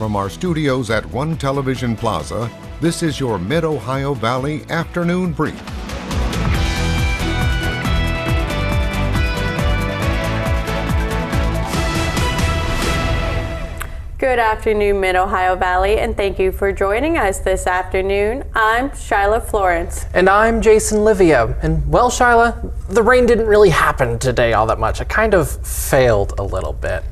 From our studios at One Television Plaza, this is your Mid-Ohio Valley Afternoon Brief. Good afternoon, Mid-Ohio Valley, and thank you for joining us this afternoon. I'm Shyla Florence. And I'm Jason Leveille. And well, Shyla, the rain didn't really happen today all that much. It kind of failed a little bit.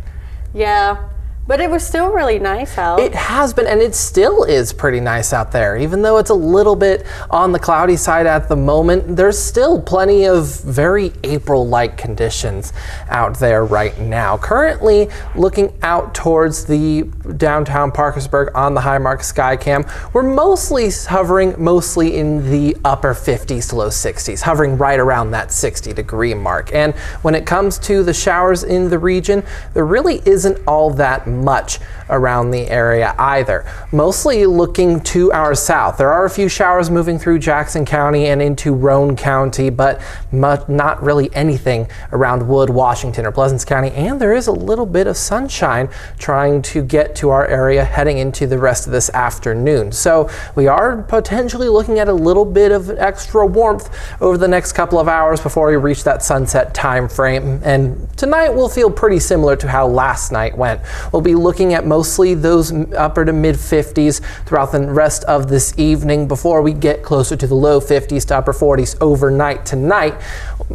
Yeah, but it was still really nice out. It has been, and it still is pretty nice out there. Even though it's a little bit on the cloudy side at the moment, there's still plenty of very April-like conditions out there right now. Currently, looking out towards the downtown Parkersburg on the Highmark Skycam, we're mostly hovering in the upper 50s to low 60s, hovering right around that 60-degree mark. And when it comes to the showers in the region, there really isn't all that much around the area either. Mostly looking to our south. There are a few showers moving through Jackson County and into Roane County, but not really anything around Wood, Washington, or Pleasants County. And there is a little bit of sunshine trying to get to our area heading into the rest of this afternoon. So we are potentially looking at a little bit of extra warmth over the next couple of hours before we reach that sunset time frame. And tonight will feel pretty similar to how last night went. We'll be looking at mostly those upper to mid 50s throughout the rest of this evening before we get closer to the low 50s to upper 40s overnight tonight,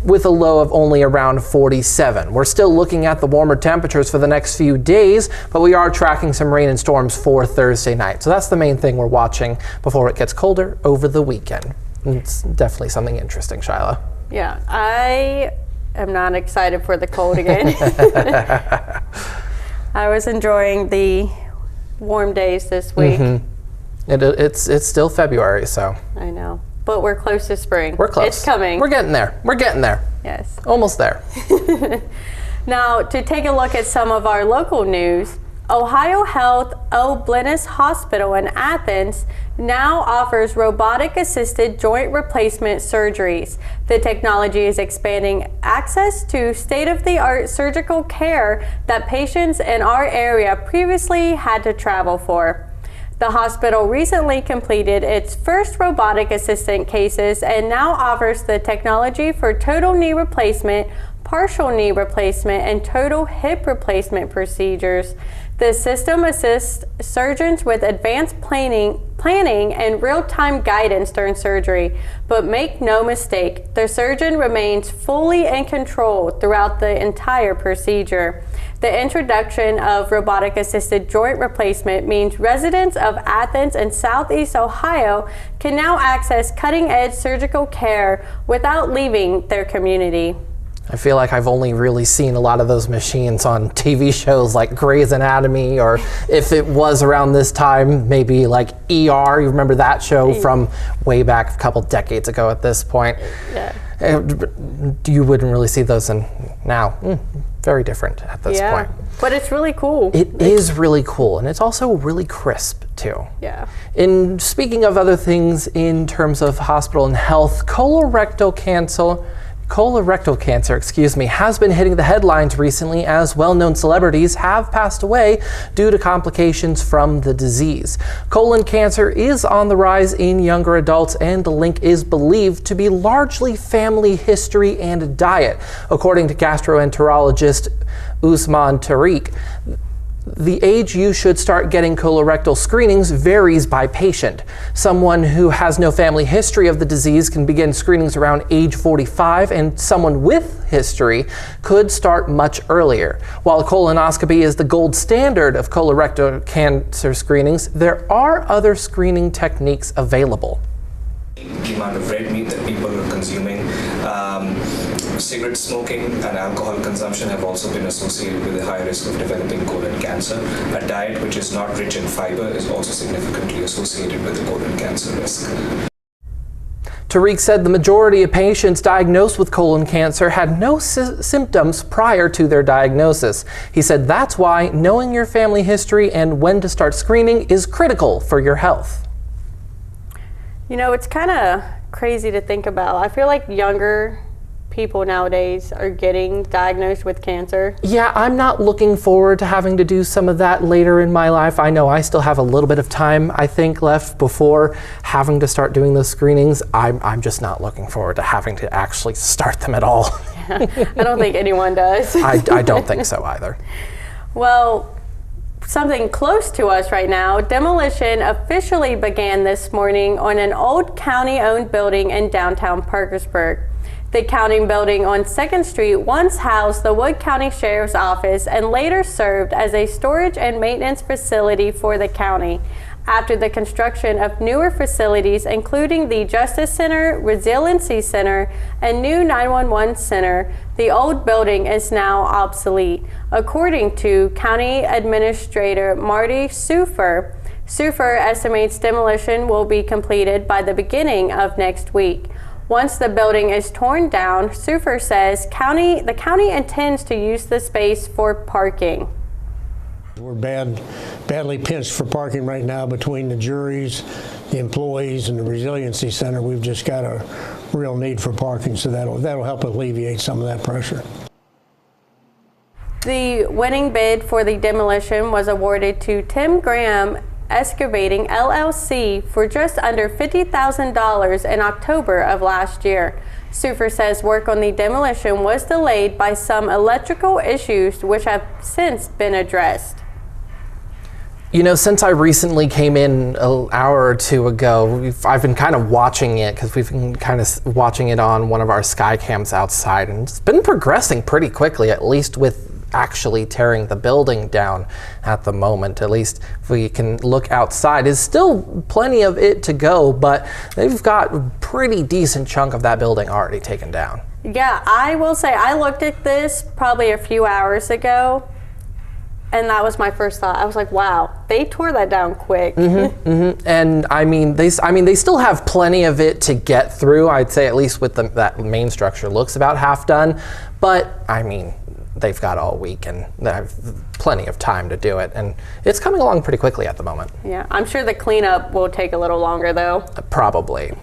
with a low of only around 47. We're still looking at the warmer temperatures for the next few days, but we are tracking some rain and storms for Thursday night. So that's the main thing we're watching before it gets colder over the weekend. And it's definitely something interesting, Shyla. Yeah, I am not excited for the cold again. I was enjoying the warm days this week. It's still February, so. I know, but we're close to spring. We're close. It's coming. We're getting there. We're getting there. Yes. Almost there. Now, to take a look at some of our local news, Ohio Health O'Bleness Hospital in Athens now offers robotic-assisted joint replacement surgeries. The technology is expanding access to state-of-the-art surgical care that patients in our area previously had to travel for. The hospital recently completed its first robotic assistant cases and now offers the technology for total knee replacement, partial knee replacement, and total hip replacement procedures. The system assists surgeons with advanced planning and real-time guidance during surgery. But make no mistake, the surgeon remains fully in control throughout the entire procedure. The introduction of robotic-assisted joint replacement means residents of Athens and Southeast Ohio can now access cutting-edge surgical care without leaving their community. I feel like I've only really seen a lot of those machines on TV shows like Grey's Anatomy, or if it was around this time, maybe like ER. You remember that show from way back a couple decades ago at this point. Yeah. You wouldn't really see those in now. Very different at this point. But it's really cool. It is really cool, and it's also really crisp too. Yeah. In speaking of other things in terms of hospital and health, colorectal cancer, has been hitting the headlines recently as well-known celebrities have passed away due to complications from the disease. Colon cancer is on the rise in younger adults, and the link is believed to be largely family history and diet. According to gastroenterologist Usman Tariq, the age you should start getting colorectal screenings varies by patient. Someone who has no family history of the disease can begin screenings around age 45, and someone with history could start much earlier. While colonoscopy is the gold standard of colorectal cancer screenings, there are other screening techniques available. The amount of red meat that people are consuming, cigarette smoking and alcohol consumption have also been associated with a high risk of developing colon cancer. A diet which is not rich in fiber is also significantly associated with the colon cancer risk. Tariq said the majority of patients diagnosed with colon cancer had no symptoms prior to their diagnosis. He said that's why knowing your family history and when to start screening is critical for your health. You know, it's kind of crazy to think about. I feel like younger people nowadays are getting diagnosed with cancer. Yeah, I'm not looking forward to having to do some of that later in my life. I know I still have a little bit of time, I think, left before having to start doing those screenings. I'm just not looking forward to having to actually start them at all. Yeah, I don't think anyone does. I don't think so either. Well, something close to us right now, demolition officially began this morning on an old county-owned building in downtown Parkersburg. The county building on 2nd Street once housed the Wood County Sheriff's Office and later served as a storage and maintenance facility for the county. After the construction of newer facilities, including the Justice Center, Resiliency Center, and new 911 Center, the old building is now obsolete. According to County Administrator Marty Sufer, Sufer estimates demolition will be completed by the beginning of next week. Once the building is torn down, Sufer says the county intends to use the space for parking. We're badly pinched for parking right now between the juries, the employees, and the Resiliency Center. We've just got a real need for parking, so that'll help alleviate some of that pressure. The winning bid for the demolition was awarded to Tim Graham Excavating LLC for just under $50,000 in October of last year. Sufer says work on the demolition was delayed by some electrical issues which have since been addressed. You know, since I recently came in an hour or two ago, I've been kind of watching it because we've been kind of watching it on one of our sky cams outside, and it's been progressing pretty quickly, at least with actually tearing the building down at the moment. At least if we can look outside, there's still plenty of it to go, but they've got a pretty decent chunk of that building already taken down. Yeah, I will say I looked at this probably a few hours ago, and that was my first thought. I was like, wow, they tore that down quick. And I mean, they still have plenty of it to get through. I'd say at least with that main structure looks about half done, but I mean, they've got all week and they have plenty of time to do it, and it's coming along pretty quickly at the moment. Yeah, I'm sure the cleanup will take a little longer though. Probably.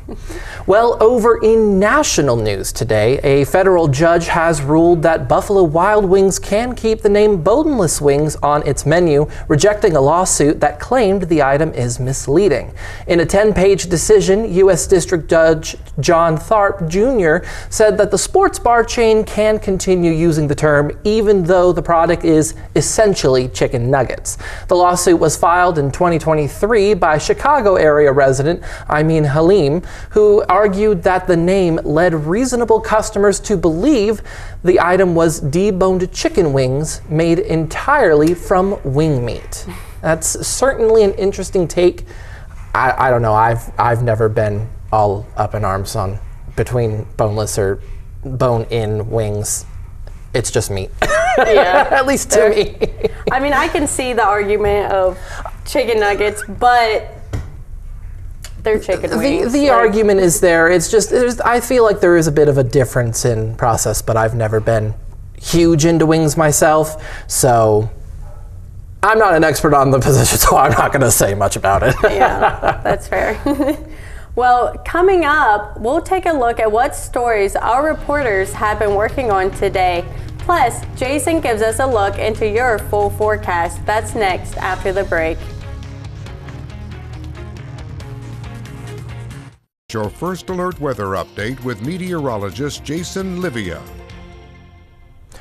Well, over in national news today, a federal judge has ruled that Buffalo Wild Wings can keep the name boneless wings on its menu, rejecting a lawsuit that claimed the item is misleading. In a 10-page decision, U.S. District Judge John Tharp Jr. said that the sports bar chain can continue using the term even though the product is essentially chicken nuggets. The lawsuit was filed in 2023 by Chicago area resident Amin Halim, who argued that the name led reasonable customers to believe the item was deboned chicken wings made entirely from wing meat. That's certainly an interesting take. I don't know, I've never been all up in arms on between boneless or bone-in wings. It's just meat. Yeah. At least to me. I mean, I can see the argument of chicken nuggets, but they're chicken wings. The argument is there. It's just, I feel like there is a bit of a difference in process, but I've never been huge into wings myself, so I'm not an expert on the position, so I'm not going to say much about it. Yeah, that's fair. Well, coming up, we'll take a look at what stories our reporters have been working on today. Plus, Jason gives us a look into your full forecast. That's next after the break. Your first alert weather update with meteorologist Jason Leveille.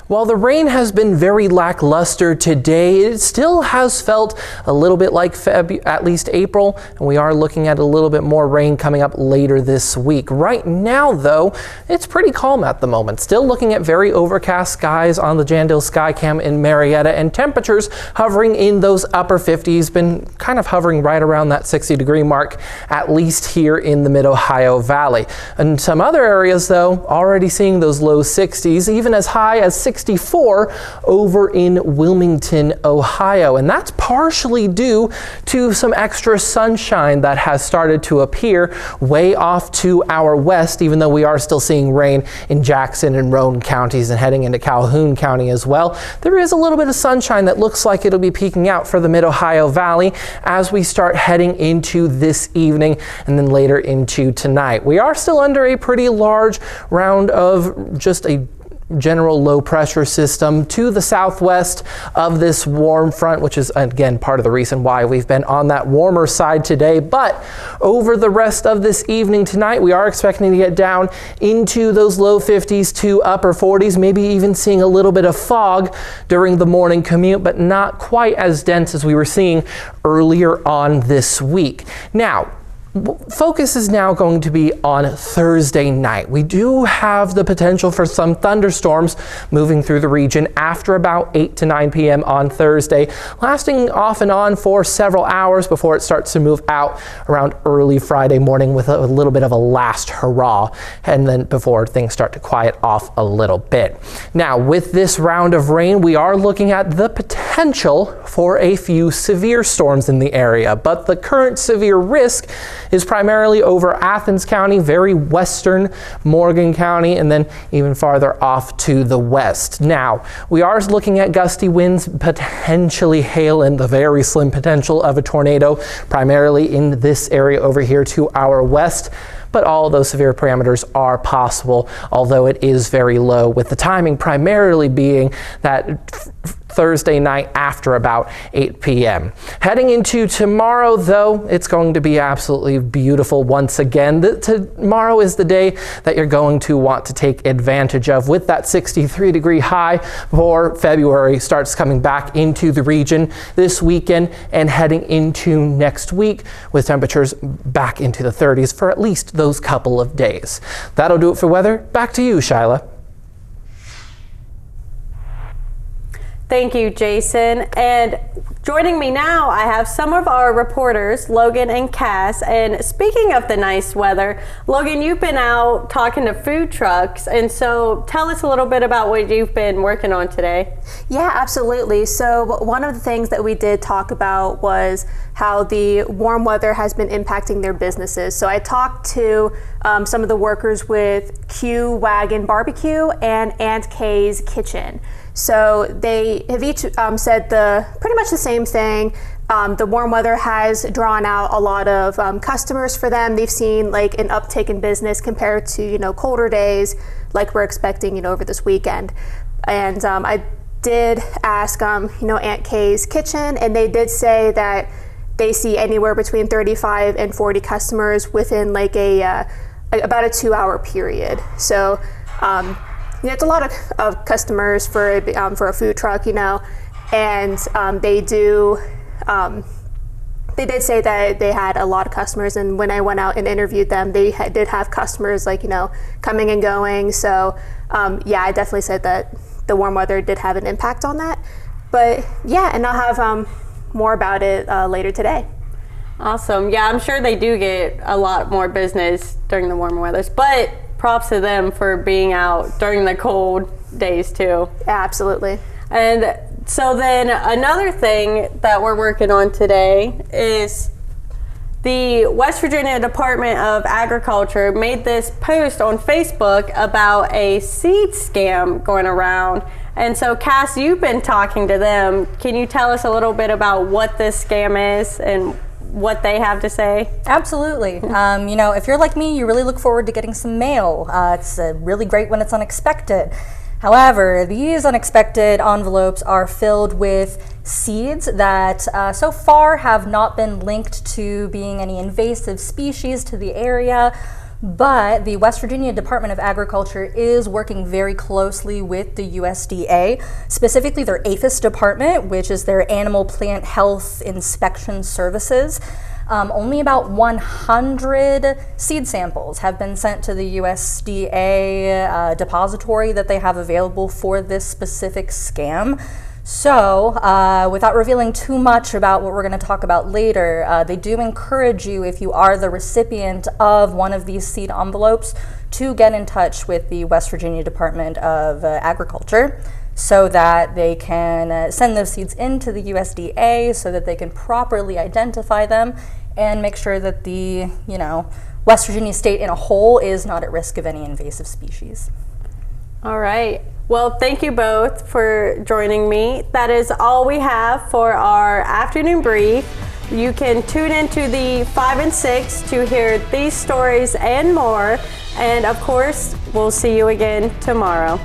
While the rain has been very lackluster today, it still has felt a little bit like at least April, and we are looking at a little bit more rain coming up later this week. Right now, though, it's pretty calm at the moment. Still looking at very overcast skies on the Jandil Skycam in Marietta, and temperatures hovering in those upper 50s, been kind of hovering right around that 60-degree mark, at least here in the Mid-Ohio Valley. And some other areas, though, already seeing those low 60s, even as high as 60 64 over in Wilmington, Ohio. And that's partially due to some extra sunshine that has started to appear way off to our west, even though we are still seeing rain in Jackson and Roane counties and heading into Calhoun County as well. There is a little bit of sunshine that looks like it'll be peeking out for the Mid-Ohio Valley as we start heading into this evening and then later into tonight. We are still under a pretty large round of just a general low pressure system to the southwest of this warm front, which is again part of the reason why we've been on that warmer side today. But over the rest of this evening tonight, we are expecting to get down into those low 50s to upper 40s, maybe even seeing a little bit of fog during the morning commute, but not quite as dense as we were seeing earlier on this week. Now, focus is now going to be on Thursday night. We do have the potential for some thunderstorms moving through the region after about 8 to 9 p.m. on Thursday, lasting off and on for several hours before it starts to move out around early Friday morning with a little bit of a last hurrah, and then before things start to quiet off a little bit. Now, with this round of rain, we are looking at the potential for a few severe storms in the area, but the current severe risk is primarily over Athens County, very western Morgan County, and then even farther off to the west. Now, we are looking at gusty winds, potentially hail, and the very slim potential of a tornado, primarily in this area over here to our west. But all of those severe parameters are possible, although it is very low, with the timing primarily being that Thursday night after about 8 p.m. Heading into tomorrow, though, it's going to be absolutely beautiful once again. Tomorrow is the day that you're going to want to take advantage of, with that 63-degree high for February starts coming back into the region this weekend and heading into next week with temperatures back into the 30s for at least those couple of days. That'll do it for weather. Back to you, Shyla. Thank you, Jason. And joining me now, I have some of our reporters, Logan and Cass. And speaking of the nice weather, Logan, you've been out talking to food trucks. And so tell us a little bit about what you've been working on today. Yeah, absolutely. So one of the things that we did talk about was how the warm weather has been impacting their businesses. So I talked to some of the workers with Q Wagon Barbecue and Aunt Kay's Kitchen. So they have each said pretty much the same thing. The warm weather has drawn out a lot of customers for them. They've seen like an uptick in business compared to colder days, like we're expecting over this weekend. And I did ask Aunt Kay's Kitchen, and they did say that they see anywhere between 35 and 40 customers within like about a 2-hour period. So. It's a lot of customers for a food truck, and they did say that they had a lot of customers. And when I went out and interviewed them, they did have customers coming and going. So yeah, I definitely said that the warm weather did have an impact on that. But yeah, and I'll have more about it later today. Awesome. Yeah, I'm sure they do get a lot more business during the warmer weathers, but props to them for being out during the cold days too. Yeah, absolutely. And so then another thing that we're working on today is the West Virginia Department of Agriculture made this post on Facebook about a seed scam going around. And so Cass, you've been talking to them. Can you tell us a little bit about what this scam is and what they have to say? Absolutely. If you're like me, you really look forward to getting some mail. It's really great when it's unexpected. However, these unexpected envelopes are filled with seeds that so far have not been linked to being any invasive species to the area. But the West Virginia Department of Agriculture is working very closely with the USDA, specifically their APHIS department, which is their Animal Plant Health Inspection Services. Only about 100 seed samples have been sent to the USDA depository that they have available for this specific scam. So, without revealing too much about what we're going to talk about later, they do encourage you, if you are the recipient of one of these seed envelopes, to get in touch with the West Virginia Department of Agriculture. so that they can send those seeds into the USDA so that they can properly identify them and make sure that the, West Virginia state in a whole is not at risk of any invasive species. All right. Well, thank you both for joining me. That is all we have for our afternoon brief. You can tune into the 5 and 6 to hear these stories and more. And of course, we'll see you again tomorrow.